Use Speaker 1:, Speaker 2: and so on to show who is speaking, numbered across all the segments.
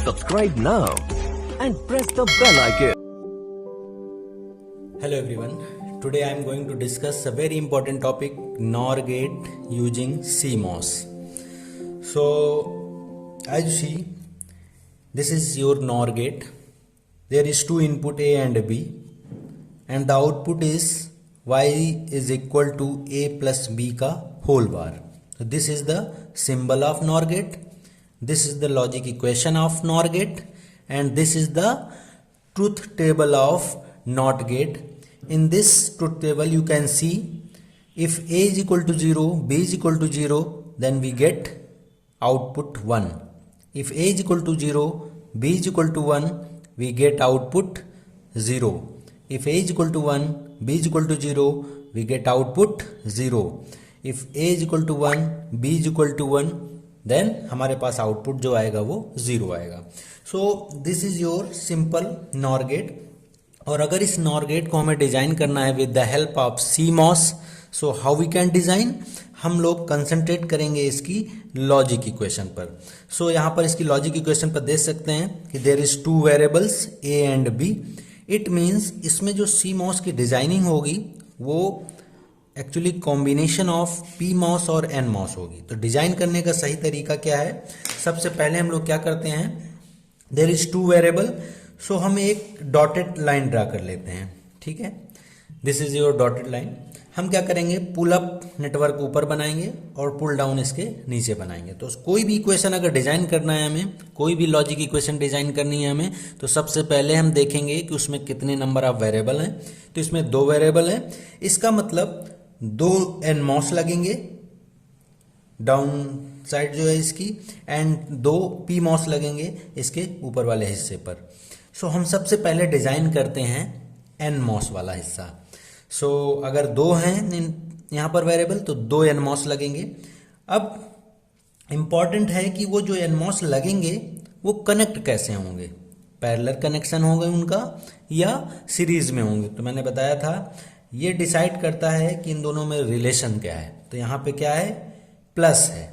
Speaker 1: Subscribe now and press the bell icon.
Speaker 2: Hello everyone. Today I am going to discuss a very important topic, NOR gate using CMOS. So as you see, this is your NOR gate. There is two input A and B, and the output is Y is equal to A plus B का whole bar. So this is the symbol of NOR gate. This is the logic equation of NOR gate, and this is the truth table of NOT gate. In this truth table you can see if A is equal to 0, B is equal to 0, then we get output 1. If A is equal to 0, B is equal to 1, we get output 0. If A is equal to 1, B is equal to 0, we get output 0. If A is equal to 1, B is equal to 1, then हमारे पास output जो आएगा वो 0 आएगा. So this is your simple NOR gate. और अगर इस nor gate को हमें डिजाइन करना है with the help of CMOS, so how we can design, हम लोग कंसंट्रेट करेंगे इसकी लॉजिक इक्वेशन पर. सो यहाँ पर इसकी लॉजिक इक्वेशन पर देख सकते हैं कि there is two variables A and B. It means इसमें जो CMOS की डिजाइनिंग होगी वो एक्चुअली कॉम्बिनेशन ऑफ PMOS और NMOS होगी. तो डिजाइन करने का सही तरीका क्या है, सबसे पहले हम लोग क्या करते हैं, देयर इज टू वेरिएबल, सो हम एक डॉटेड लाइन ड्रा कर लेते हैं. ठीक है, this is your dotted line. हम क्या करेंगे, पुल अप नेटवर्क ऊपर बनाएंगे और पुल डाउन इसके नीचे बनाएंगे. तो कोई भी इक्वेशन अगर डिजाइन करना है हमें, कोई भी लॉजिक इक्वेशन डिजाइन करनी है हमें, तो सबसे पहले हम देखेंगे कि उसमें कितने नंबर ऑफ वेरिएबल हैं. तो इसमें 2 वेरिएबल हैं, इसका मतलब 2 NMOS लगेंगे डाउन साइड जो है इसकी, एंड 2 PMOS लगेंगे इसके ऊपर वाले हिस्से पर. सो हम सबसे पहले डिजाइन करते हैं NMOS वाला हिस्सा. सो अगर 2 हैं यहाँ पर वेरिएबल तो 2 NMOS लगेंगे. अब इंपॉर्टेंट है कि वो जो NMOS लगेंगे वो कनेक्ट कैसे होंगे, पैरेलल कनेक्शन होंगे उनका या सीरीज में होंगे. तो मैंने बताया था ये डिसाइड करता है कि इन दोनों में रिलेशन क्या है. तो यहाँ पे क्या है, प्लस है.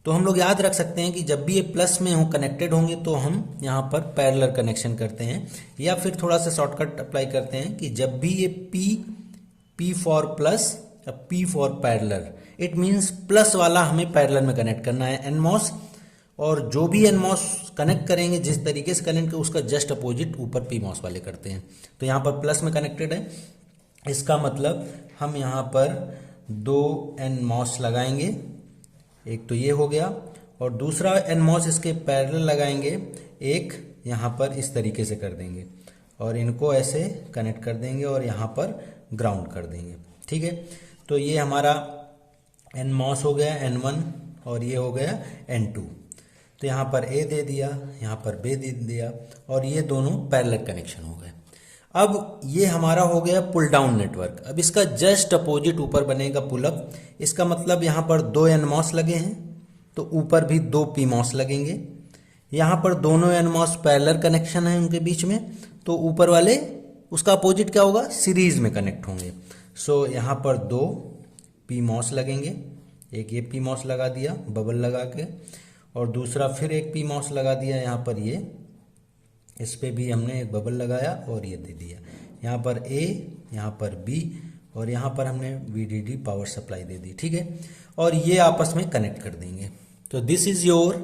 Speaker 2: तो हम लोग याद रख सकते हैं कि जब भी ये प्लस में हो कनेक्टेड होंगे तो हम यहाँ पर पैरेलल कनेक्शन करते हैं, या फिर थोड़ा सा शॉर्टकट अप्लाई करते हैं कि जब भी ये P फॉर प्लस या P for parallel, it means plus वाला हमें पैरेलल में कनेक्ट करना है NMOS, और जो भी NMOS कनेक्ट करेंगे जिस तरीके से कनेक्ट कर उसका जस्ट अपोजिट ऊपर PMOS वाले करते हैं. तो यहाँ पर प्लस में कनेक्टेड है, इसका मतलब हम यहाँ पर 2 NMOS लगाएंगे. एक तो ये हो गया, और दूसरा NMOS इसके पैरेलल लगाएंगे, एक यहाँ पर इस तरीके से कर देंगे और इनको ऐसे कनेक्ट कर देंगे और यहाँ पर ग्राउंड कर देंगे. ठीक है, तो ये हमारा NMOS हो गया N1 और ये हो गया N2. तो यहाँ पर A दे दिया, यहाँ पर B दे दिया, और ये दोनों पैरेलल कनेक्शन हो गए. अब ये हमारा हो गया पुल डाउन नेटवर्क. अब इसका जस्ट अपोजिट ऊपर बनेगा पुल अप. इसका मतलब यहाँ पर 2 NMOS लगे हैं तो ऊपर भी 2 PMOS लगेंगे. यहाँ पर दोनों NMOS पैरेलल कनेक्शन है उनके बीच में, तो ऊपर वाले उसका अपोजिट क्या होगा, सीरीज में कनेक्ट होंगे. सो यहाँ पर 2 PMOS लगेंगे. एक ये PMOS लगा दिया बबल लगा के, और दूसरा फिर एक PMOS लगा दिया यहाँ पर, ये इस पे भी हमने एक बबल लगाया और ये दे दिया. यहाँ पर A, यहाँ पर B, और यहाँ पर हमने VDD पावर सप्लाई दे दी. ठीक है, और ये आपस में कनेक्ट कर देंगे. तो this is your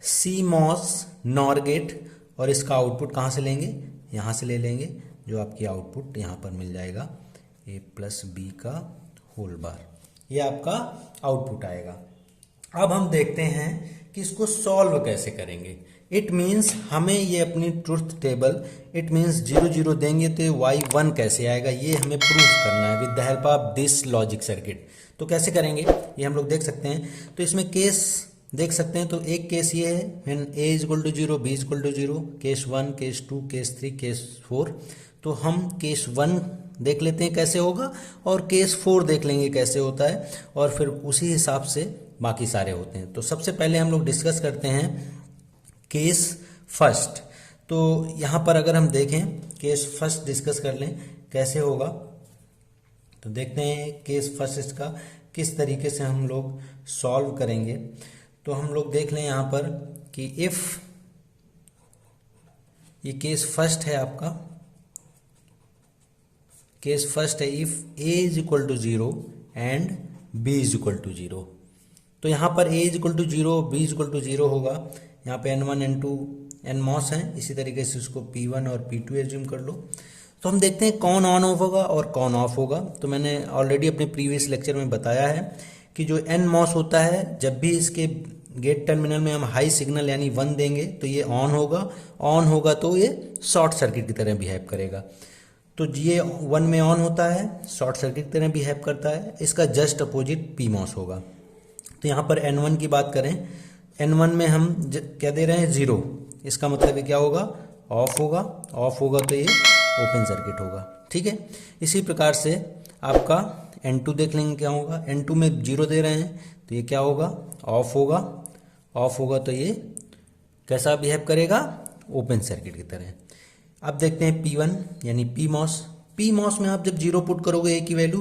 Speaker 2: CMOS NOR gate. और इसका आउटपुट कहाँ से लेंगे, यहाँ से ले लेंगे, जो आपकी आउटपुट यहाँ पर मिल जाएगा A प्लस B का होल बार. ये आपका आउटपुट आएगा. अब हम देखते हैं कि इसको सॉल्व कैसे करेंगे. इट मीन्स हमें ये अपनी ट्रुथ टेबल, इट मीन्स 0 0 देंगे तो Y1 कैसे आएगा, ये हमें प्रूफ करना है with the help of this logic circuit. तो कैसे करेंगे ये हम लोग देख सकते हैं. तो इसमें केस देख सकते हैं. तो एक केस ये है when A is equal to 0, B is equal to 0, case 1, case 2, case 3, case 4. तो हम केस 1 देख लेते हैं कैसे होगा, और केस 4 देख लेंगे कैसे होता है, और फिर उसी हिसाब से बाकी सारे होते हैं. तो सबसे पहले हम लोग डिस्कस करते हैं केस फर्स्ट. तो यहाँ पर अगर हम देखें केस फर्स्ट डिस्कस कर लें कैसे होगा, तो देखते हैं केस फर्स्ट इसका किस तरीके से हम लोग सॉल्व करेंगे। तो हम लोग देख लें यहाँ पर कि इफ़ ये केस फर्स्ट है आपका, केस फर्स्ट है if a is equal to 0 and b is equal to 0। तो यहाँ पर a is equal to 0, b is equal to 0 होगा। यहाँ पे n1 n2 nMOS है, इसी तरीके से उसको p1 और p2 एज्यूम कर लो। तो हम देखते हैं कौन ऑन ऑफ होगा और कौन ऑफ होगा। तो मैंने ऑलरेडी अपने प्रीवियस लेक्चर में बताया है कि जो nMOS होता है, जब भी इसके गेट टर्मिनल में हम हाई सिग्नल यानी 1 देंगे तो ये ऑन होगा तो ये शॉर्ट सर्किट की तरह बिहेव करेगा। तो ये 1 में ऑन होता है, शॉर्ट सर्किट की तरह बिहेव करता है। इसका जस्ट अपोजिट PMOS होगा। तो यहाँ पर N1 की बात करें, N1 में हम क्या दे रहे हैं 0, इसका मतलब ये क्या होगा, ऑफ होगा तो ये ओपन सर्किट होगा। ठीक है, इसी प्रकार से आपका N2 देख लेंगे क्या होगा। N2 में 0 दे रहे हैं तो ये क्या होगा, ऑफ होगा तो ये कैसा बिहेव करेगा, ओपन सर्किट की तरह। अब देखते हैं P1 यानी PMOS में आप जब 0 पुट करोगे A की वैल्यू,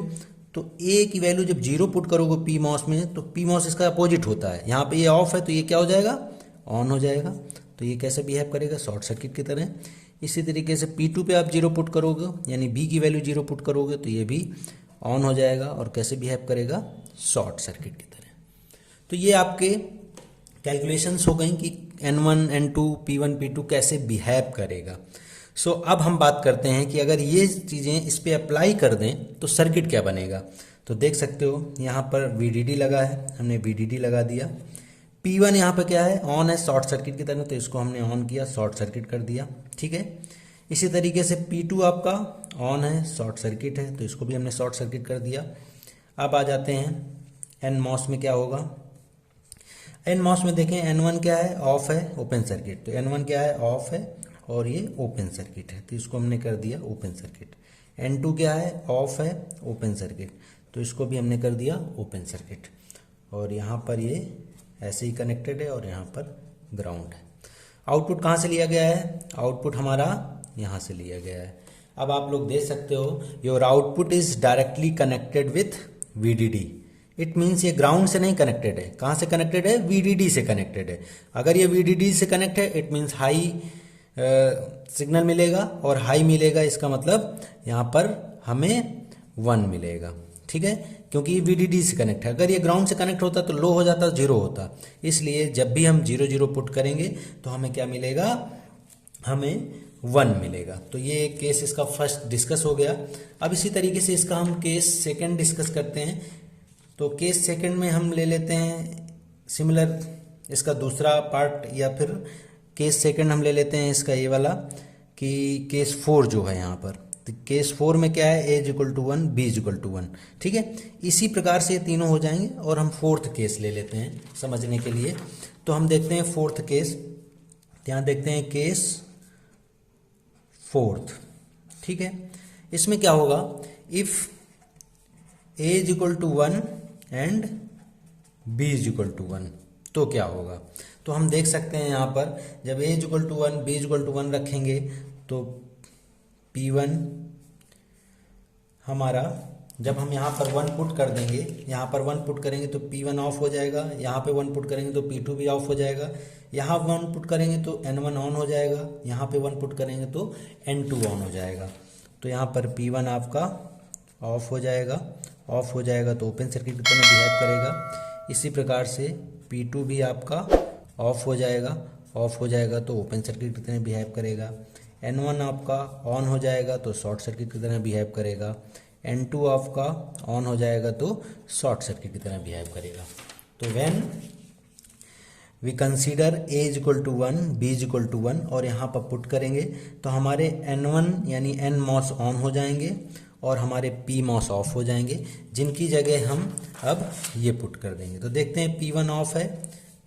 Speaker 2: तो A की वैल्यू जब 0 पुट करोगे PMOS में तो PMOS इसका अपोजिट होता है। यहाँ पे ये ऑफ है तो ये क्या हो जाएगा, ऑन हो जाएगा। तो ये कैसे बिहेव करेगा, शॉर्ट सर्किट की तरह। इसी तरीके से P2 पे आप 0 पुट करोगे यानी B की वैल्यू 0 पुट करोगे तो ये भी ऑन हो जाएगा और कैसे बिहेव करेगा, शॉर्ट सर्किट की तरह। तो ये आपके कैलकुलेशंस हो गई कि N1 N2 P1 P2 कैसे बिहेव करेगा। सो अब हम बात करते हैं कि अगर ये चीज़ें इस पर अप्लाई कर दें तो सर्किट क्या बनेगा। तो देख सकते हो यहाँ पर VDD लगा है, हमने VDD लगा दिया। P1 यहाँ पे क्या है, ऑन है शॉर्ट सर्किट की तरह, तो इसको हमने ऑन किया, शॉर्ट सर्किट कर दिया। ठीक है, इसी तरीके से P2 आपका ऑन है, शॉर्ट सर्किट है, तो इसको भी हमने शॉर्ट सर्किट कर दिया। अब आ जाते हैं NMOS में क्या होगा। NMOS में देखें N1 क्या है, ऑफ है, ओपन सर्किट। तो N1 क्या है, ऑफ है और ये ओपन सर्किट है, तो इसको हमने कर दिया ओपन सर्किट। N2 क्या है, ऑफ है, ओपन सर्किट, तो इसको भी हमने कर दिया ओपन सर्किट। और यहाँ पर ये ऐसे ही कनेक्टेड है और यहाँ पर ग्राउंड है। आउटपुट कहाँ से लिया गया है, आउटपुट हमारा यहाँ से लिया गया है। अब आप लोग देख सकते हो your output is directly connected with VDD। It means ये ग्राउंड से नहीं कनेक्टेड है, कहाँ से कनेक्टेड है, VDD से कनेक्टेड है। अगर ये VDD से कनेक्ट है इट मीन्स हाई सिग्नल मिलेगा, और हाई मिलेगा इसका मतलब यहाँ पर हमें 1 मिलेगा। ठीक है, क्योंकि ये VDD से कनेक्ट है। अगर ये ग्राउंड से कनेक्ट होता तो लो हो जाता, 0 होता। इसलिए जब भी हम 0 0 पुट करेंगे तो हमें क्या मिलेगा, हमें 1 मिलेगा। तो ये केस इसका फर्स्ट डिस्कस हो गया। अब इसी तरीके से इसका हम केस सेकंड डिस्कस करते हैं। तो केस सेकंड में हम ले लेते हैं सिमिलर इसका दूसरा पार्ट, या फिर केस सेकंड हम ले लेते हैं इसका ये वाला कि केस 4 जो है यहाँ पर। तो केस 4 में क्या है, A is equal to 1 B is equal to 1। ठीक है, इसी प्रकार से ये तीनों हो जाएंगे। और हम फोर्थ केस ले लेते हैं समझने के लिए। तो हम देखते हैं फोर्थ केस, यहाँ देखते हैं केस 4। ठीक है, इसमें क्या होगा, if A is equal to 1 and B is equal to 1 तो क्या होगा। तो हम देख सकते हैं यहाँ पर जब A is equal to 1 B is equal to 1 रखेंगे तो P1 हमारा, जब हम यहाँ पर 1 पुट कर देंगे, यहाँ पर 1 पुट करेंगे तो P1 ऑफ हो जाएगा, यहाँ पे 1 पुट करेंगे तो P2 भी ऑफ हो जाएगा, यहाँ 1 पुट करेंगे तो N1 ऑन हो जाएगा, यहाँ पे 1 पुट करेंगे तो N2 ऑन हो जाएगा। तो यहाँ पर P1 आपका ऑफ हो जाएगा तो ओपन सर्किट की तरह बिहेव करेगा। इसी प्रकार से P2 भी आपका ऑफ हो जाएगा तो ओपन सर्किट की तरह बिहेव करेगा। N1 आपका ऑन हो जाएगा तो शॉर्ट सर्किट की तरह बिहेव करेगा। N2 आपका ऑन हो जाएगा तो शॉर्ट सर्किट की तरह बिहेव करेगा। तो when we consider A is equal to 1 B is equal to 1 और यहाँ पर पुट करेंगे तो हमारे N1 यानी NMOS ऑन हो जाएंगे और हमारे PMOS ऑफ हो जाएंगे, जिनकी जगह हम अब ये पुट कर देंगे। तो देखते हैं P1 ऑफ है,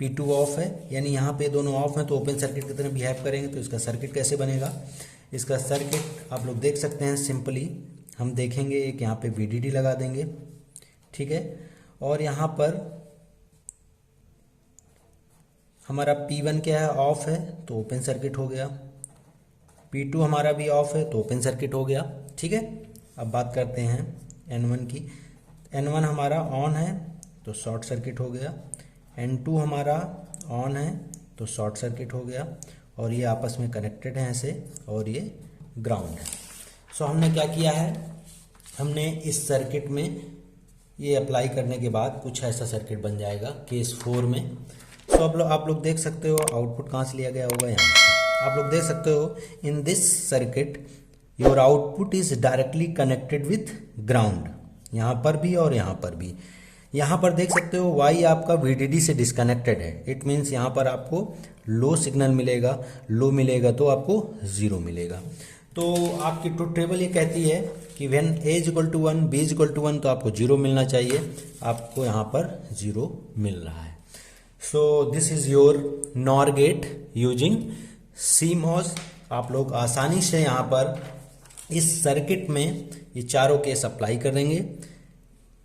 Speaker 2: P2 ऑफ है, यानी यहाँ पे दोनों ऑफ हैं तो ओपन सर्किट की तरह बिहेव करेंगे। तो इसका सर्किट कैसे बनेगा, इसका सर्किट आप लोग देख सकते हैं। सिंपली हम देखेंगे, एक यहाँ पे VDD लगा देंगे, ठीक है, और यहाँ पर हमारा P1 क्या है, ऑफ है तो ओपन सर्किट हो गया। P2 हमारा भी ऑफ है तो ओपन सर्किट हो गया। ठीक है, अब बात करते हैं N1 की। N1 हमारा ऑन है तो शॉर्ट सर्किट हो गया, N2 हमारा ऑन है तो शॉर्ट सर्किट हो गया, और ये आपस में कनेक्टेड हैं ऐसे, और ये ग्राउंड है। सो हमने क्या किया है, हमने इस सर्किट में ये अप्लाई करने के बाद कुछ ऐसा सर्किट बन जाएगा केस 4 में। सो अब आप लोग देख सकते हो आउटपुट कहाँ से लिया गया होगा, यहाँ से आप लोग देख सकते हो in this circuit your output is directly connected with ground, यहाँ पर भी और यहाँ पर भी। यहाँ पर देख सकते हो Y आपका VDD से डिस्कनेक्टेड है, इट मीन्स यहाँ पर आपको लो सिग्नल मिलेगा, लो मिलेगा तो आपको 0 मिलेगा। तो आपकी ट्रुथ टेबल ये कहती है कि व्हेन A = 1 B = 1 तो आपको 0 मिलना चाहिए, आपको यहाँ पर 0 मिल रहा है। So this is your NOR gate using CMOS। आप लोग आसानी से यहाँ पर इस सर्किट में ये चारों केस अप्लाई करेंगे।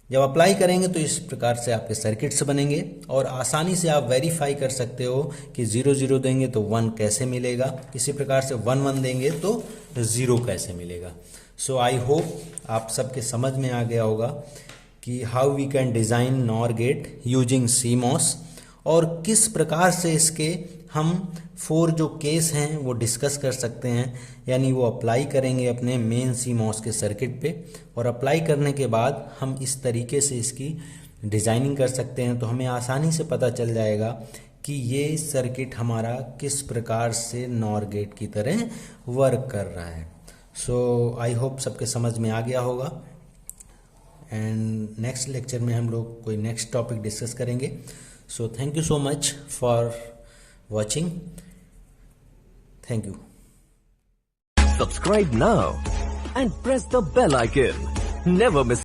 Speaker 2: जब अप्लाई करेंगे तो इस प्रकार से आपके सर्किट्स बनेंगे और आसानी से आप वेरीफाई कर सकते हो कि 0 0 देंगे तो 1 कैसे मिलेगा, इसी प्रकार से 1 1 देंगे तो 0 कैसे मिलेगा। सो आई होप आप सबके समझ में आ गया होगा कि how we can design NOR gate using CMOS और किस प्रकार से इसके हम 4 जो केस हैं वो डिस्कस कर सकते हैं, यानी वो अप्लाई करेंगे अपने मेन CMOS के सर्किट पे, और अप्लाई करने के बाद हम इस तरीके से इसकी डिज़ाइनिंग कर सकते हैं। तो हमें आसानी से पता चल जाएगा कि ये सर्किट हमारा किस प्रकार से NOR गेट की तरह वर्क कर रहा है। सो आई होप सबके समझ में आ गया होगा, एंड नेक्स्ट लेक्चर में हम लोग कोई नेक्स्ट टॉपिक डिस्कस करेंगे। So thank you so much for watching. Thank you.
Speaker 1: Subscribe now and press the bell icon. Never miss